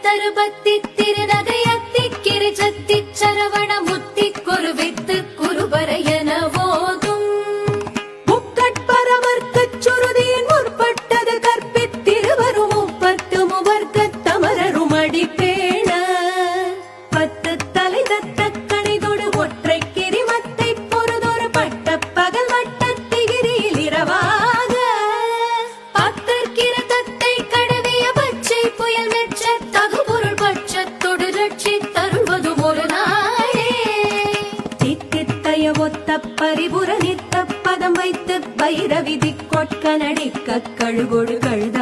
தருபத்தி திருநகையத்தி கிரிஜத்தி சரவண முத்தி குருவித்து குருபரையன போதும் முக்கட்பரமர்க்கச் சுருதியின் முற்பட்டது கற்பித்திருவரும் முப்பத்து முவர்க்கத் தமரரும் அடிப்பேண பத்து தலை தத்த கணிதொடு ஒற்றை கிரிமத்தை பொறுதொரு பட்ட பகல் வட்டத்திகிரியில் இரவாக பத்தற்கிற தத்தை கடவிய பச்சை புயல் மெச்ச தகுபொருள் பட்சத்தொடு ரட்சி தருள்வதும் ஒரு நாளே தித்தித்தய ஒத்த பரிபுர நித்த பதம் வைத்து வைரவிதி கொட்க நடிக்க கழுகொடு கழுத